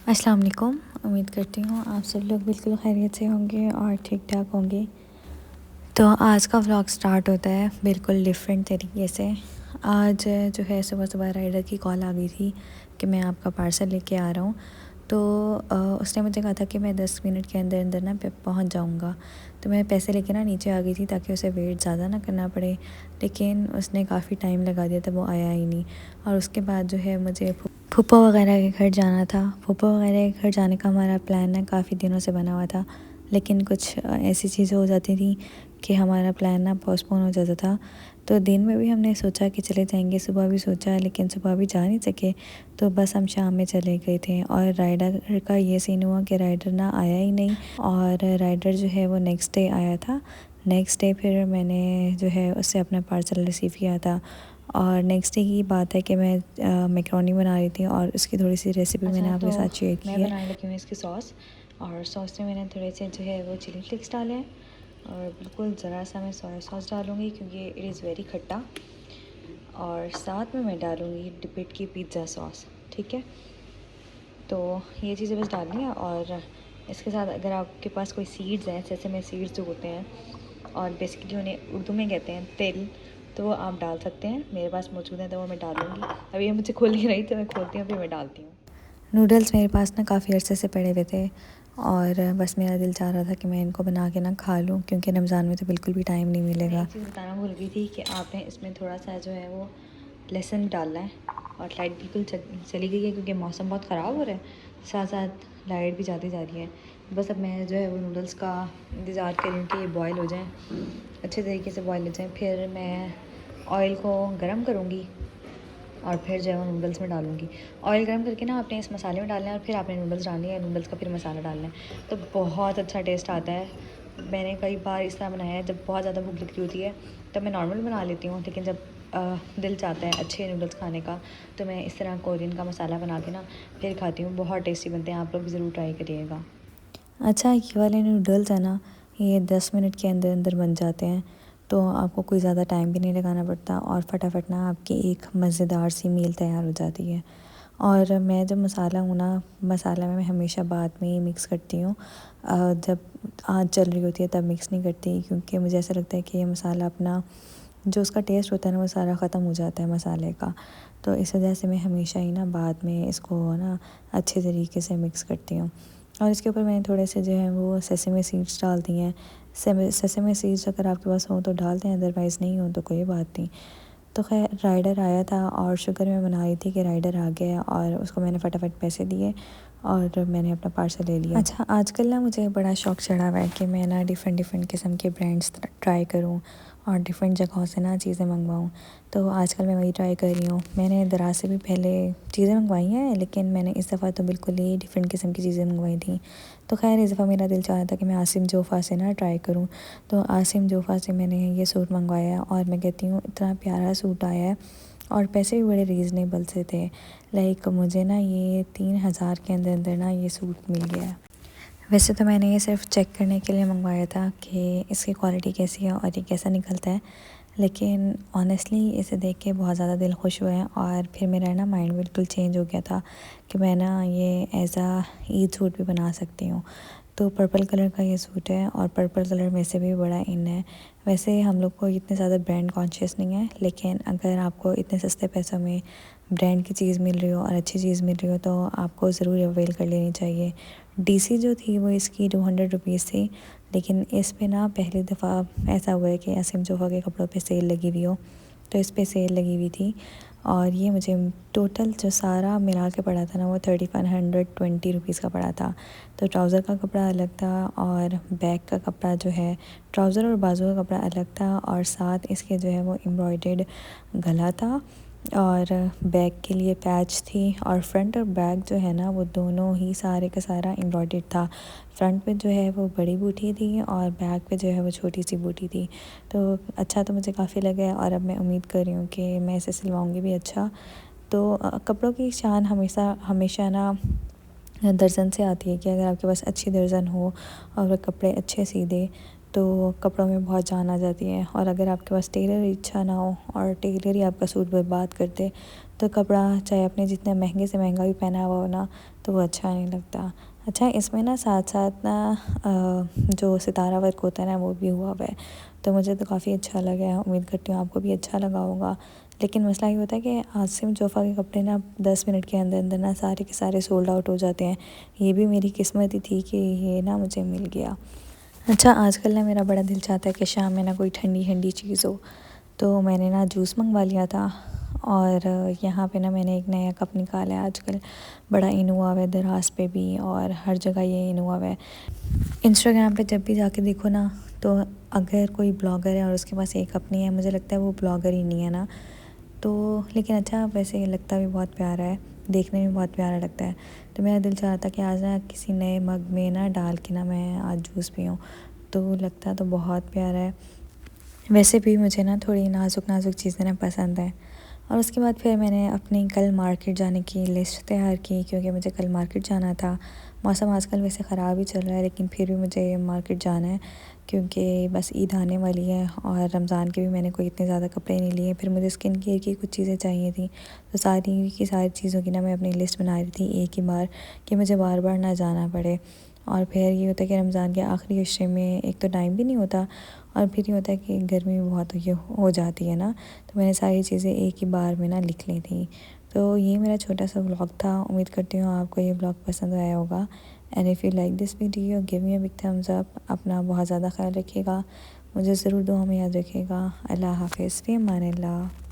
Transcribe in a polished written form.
अस्सलाम वालेकुम। उम्मीद करती हूँ आप सब लोग बिल्कुल खैरियत से होंगे और ठीक ठाक होंगे। तो आज का व्लॉग स्टार्ट होता है बिल्कुल डिफरेंट तरीके से। आज जो है सुबह सुबह राइडर की कॉल आ गई थी कि मैं आपका पार्सल लेके आ रहा हूँ। तो उसने मुझे कहा था कि मैं 10 मिनट के अंदर अंदर ना पहुँच जाऊँगा। तो मैं पैसे लेके ना नीचे आ गई थी ताकि उसे वेट ज़्यादा ना करना पड़े, लेकिन उसने काफ़ी टाइम लगा दिया था, वो आया ही नहीं। और उसके बाद जो है मुझे फूफा वगैरह के घर जाना था। फूफा वगैरह के घर जाने का हमारा प्लान ना काफ़ी दिनों से बना हुआ था, लेकिन कुछ ऐसी चीज़ें हो जाती थी कि हमारा प्लान ना पोस्टपोन हो जाता था। तो दिन में भी हमने सोचा कि चले जाएंगे, सुबह भी सोचा, लेकिन सुबह भी जा नहीं सके, तो बस हम शाम में चले गए थे। और राइडर का ये सीन हुआ कि राइडर ना आया ही नहीं, और राइडर जो है वो नेक्स्ट डे आया था। नेक्स्ट डे फिर मैंने जो है उससे अपना पार्सल रिसीव किया था। और नेक्स्ट डे की बात है कि मैं मैकरोनी बना रही थी और उसकी थोड़ी सी रेसिपी मैंने आपके साथ शेयर की है। मैं बनाने लगी हूँ इसकी सॉस, और सॉस में मैंने थोड़े से जो है वो चिली फ्लेक्स डाले हैं, और बिल्कुल ज़रा सा मैं सोया सॉस डालूँगी क्योंकि इट इज़ वेरी खट्टा। और साथ में मैं डालूँगी डिपिट की पिज़्ज़ा सॉस। ठीक है, तो ये चीज़ें बस डालनी है। और इसके साथ अगर आपके पास कोई सीड्स हैं, जैसे में सीड्स जो होते हैं और बेसिकली उन्हें उर्दू में कहते हैं तिल, तो वो आप डाल सकते हैं। मेरे पास मौजूद है तो वो मैं डालूँगी। अभी ये मुझे खोल नहीं रही, तो मैं खोलती हूँ फिर मैं डालती हूँ। नूडल्स मेरे पास ना काफ़ी अरसे से पड़े हुए थे, और बस मेरा दिल चाह रहा था कि मैं इनको बना के ना खा लूँ, क्योंकि रमज़ान में तो बिल्कुल भी टाइम नहीं मिलेगा। एक चीज़ बताना भूल गई थी कि आपने इसमें थोड़ा सा जो है वो लहसुन डालना है। और लाइट बिल्कुल चली गई है क्योंकि मौसम बहुत ख़राब हो रहा है, साथ साथ लाइट भी जाती जा रही है। बस अब मैं जो है वो नूडल्स का इंतज़ार कर रही हूँ कि ये बॉयल हो जाएँ, अच्छे तरीके से बॉयल हो जाएँ। फिर मैं ऑयल को गर्म करूँगी और फिर जो है वो नूडल्स में डालूँगी। ऑयल गर्म करके ना आपने इस मसाले में डालना है, और फिर आपने नूडल्स डालनी है, नूडल्स का फिर मसाला डालना है, तो बहुत अच्छा टेस्ट आता है। मैंने कई बार इस तरह बनाया है, जब बहुत ज़्यादा भूख लगी होती है तब मैं नॉर्मल बना लेती हूँ, लेकिन जब दिल चाहता है अच्छे नूडल्स खाने का तो मैं इस तरह कोरियन का मसाला बना के ना फिर खाती हूँ। बहुत टेस्टी बनते हैं, आप लोग भी ज़रूर ट्राई करिएगा। अच्छा, ये वाले नूडल्स है ना, ये 10 मिनट के अंदर अंदर बन जाते हैं, तो आपको कोई ज़्यादा टाइम भी नहीं लगाना पड़ता, और फटाफट ना आपकी एक मज़ेदार सी मील तैयार हो जाती है। और मैं जब मसाला हूँ ना, मसाला मैं हमेशा बाद में ही मिक्स करती हूँ। जब आँच चल रही होती है तब मिक्स नहीं करती, क्योंकि मुझे ऐसा लगता है कि ये मसाला अपना जो उसका टेस्ट होता है ना वो सारा ख़त्म हो जाता है मसाले का। तो इस वजह से मैं हमेशा ही ना बाद में इसको ना अच्छे तरीके से मिक्स करती हूँ। और इसके ऊपर मैंने थोड़े से जो है वो सेसमे सीड्स डाल दिए हैं। सेसमे सीड्स अगर आपके पास हो तो डाल दें, अदरवाइज़ नहीं हो तो कोई बात नहीं। तो खैर राइडर आया था, और शुक्र मैं मना रही थी कि राइडर आ गया, और उसको मैंने फटाफट पैसे दिए और मैंने अपना पार्सल ले लिया। अच्छा, आजकल ना मुझे बड़ा शौक़ चढ़ा हुआ है कि मैं ना डिफ़रेंट डिफ़रेंट किस्म के ब्रांड्स ट्राई करूँ और डिफ़रेंट जगहों से ना चीज़ें मंगवाऊँ। तो आजकल मैं वही ट्राई कर रही हूँ। मैंने दराज से भी पहले चीज़ें मंगवाई हैं, लेकिन मैंने इस दफ़ा तो बिल्कुल ही डिफ़रेंट किस्म की चीज़ें मंगवाई थी। तो खैर इस दफ़ा मेरा दिल चाह रहा था कि मैं आसिम जोफ़ा से ना ट्राई करूँ। तो आसिम जोफ़ा से मैंने ये सूट मंगवाया, और मैं कहती हूँ इतना प्यारा सूट आया है, और पैसे भी बड़े रीज़नेबल से थे। लाइक मुझे ना ये 3000 के अंदर अंदर ना ये सूट मिल गया है। वैसे तो मैंने ये सिर्फ चेक करने के लिए मंगवाया था कि इसकी क्वालिटी कैसी है और ये कैसा निकलता है, लेकिन ऑनेस्टली इसे देख के बहुत ज़्यादा दिल खुश हुआ है। और फिर मेरा ना माइंड बिल्कुल चेंज हो गया था कि मैं ना ये एज़ आ ईद सूट भी बना सकती हूँ। तो पर्पल कलर का ये सूट है, और पर्पल कलर में से भी बड़ा इन है। वैसे हम लोग को इतने ज़्यादा ब्रांड कॉन्शियस नहीं है, लेकिन अगर आपको इतने सस्ते पैसों में ब्रांड की चीज़ मिल रही हो और अच्छी चीज़ मिल रही हो तो आपको ज़रूर अवेल कर लेनी चाहिए। डीसी जो थी वो इसकी 200 रुपीज़ थी, लेकिन इस पे ना पहली दफ़ा ऐसा हुआ है कि आसिम जोफ़ा के कपड़ों पे सेल लगी हुई हो, तो इस पे सेल लगी हुई थी। और ये मुझे टोटल जो सारा मिला के पड़ा था ना वो 3120 रुपीज़ का पड़ा था। तो ट्राउज़र का कपड़ा अलग था, और बैक का कपड़ा जो है, ट्राउज़र और बाजू का कपड़ा अलग था, और साथ इसके जो है वो एम्ब्रॉयडर्ड गला था, और बैक के लिए पैच थी, और फ्रंट और बैक जो है ना वो दोनों ही सारे का सारा एम्ब्रॉयडर्ड था। फ्रंट पे जो है वो बड़ी बूटी थी, और बैक पे जो है वो छोटी सी बूटी थी। तो अच्छा तो मुझे काफ़ी लगा है, और अब मैं उम्मीद कर रही हूँ कि मैं इसे सिलवाऊँगी भी अच्छा। तो कपड़ों की शान हमेशा हमेशा ना दर्जन से आती है, कि अगर आपके पास अच्छी दर्जन हो और वह कपड़े अच्छे सी दे तो कपड़ों में बहुत जान आ जाती है। और अगर आपके पास टेलर अच्छा ना हो और टेलर ही आपका सूट बर्बाद कर दे तो कपड़ा चाहे आपने जितने महंगे से महंगा भी पहना हुआ हो ना, तो वो अच्छा नहीं लगता। अच्छा, इसमें ना साथ साथ ना जो सितारा वर्क होता है ना, वो भी हुआ हुआ है, तो मुझे तो काफ़ी अच्छा लगा है। उम्मीद करती हूँ आपको भी अच्छा लगा होगा। लेकिन मसला ये होता है कि आसिम जोफ़ा के कपड़े ना 10 मिनट के अंदर अंदर ना सारे के सारे सोल्ड आउट हो जाते हैं। ये भी मेरी किस्मत ही थी कि ये ना मुझे मिल गया। अच्छा, आजकल ना मेरा बड़ा दिल चाहता है कि शाम में ना कोई ठंडी ठंडी चीज़ हो, तो मैंने ना जूस मंगवा लिया था। और यहाँ पे ना मैंने एक नया कप निकाला है। आजकल बड़ा इन हुआ हुआ है दराज पे भी, और हर जगह ये इन हुआ हुआ है। इंस्टाग्राम पे जब भी जाके देखो ना, तो अगर कोई ब्लॉगर है और उसके पास एक कप नहीं है, मुझे लगता है वो ब्लॉगर ही नहीं है ना। तो लेकिन अच्छा, वैसे लगता भी बहुत प्यारा है, देखने में बहुत प्यारा लगता है। तो मेरा दिल चाह रहा था कि आज ना किसी नए मग में ना डाल के ना मैं आज जूस पीऊँ, तो लगता तो बहुत प्यारा है। वैसे भी मुझे ना थोड़ी नाजुक नाजुक चीज़ें ना पसंद हैं। और उसके बाद फिर मैंने अपनी कल मार्केट जाने की लिस्ट तैयार की, क्योंकि मुझे कल मार्केट जाना था। मौसम आजकल वैसे ख़राब ही चल रहा है, लेकिन फिर भी मुझे मार्केट जाना है, क्योंकि बस ईद आने वाली है और रमज़ान के भी मैंने कोई इतने ज़्यादा कपड़े नहीं लिए। फिर मुझे स्किन केयर की कुछ चीज़ें चाहिए थी, तो सारी की सारी चीज़ों की ना मैं अपनी लिस्ट बना रही थी एक ही बार, कि मुझे बार बार ना जाना पड़े। और फिर ये होता है कि रमज़ान के आखिरी हिस्से में एक तो टाइम भी नहीं होता, और फिर ये होता है कि गर्मी भी बहुत ये हो जाती है ना, तो मैंने सारी चीज़ें एक ही बार में ना लिख ली थी। तो ये मेरा छोटा सा व्लॉग था। उम्मीद करती हूँ आपको ये व्लॉग पसंद आया होगा। And if you like this video, give me a big thumbs up. अपना बहुत ज़्यादा ख्याल रखिएगा, मुझे ज़रूर दुआ में याद रखिएगा। अल्लाह हाफ़िज़, फ़ी अमान अल्लाह।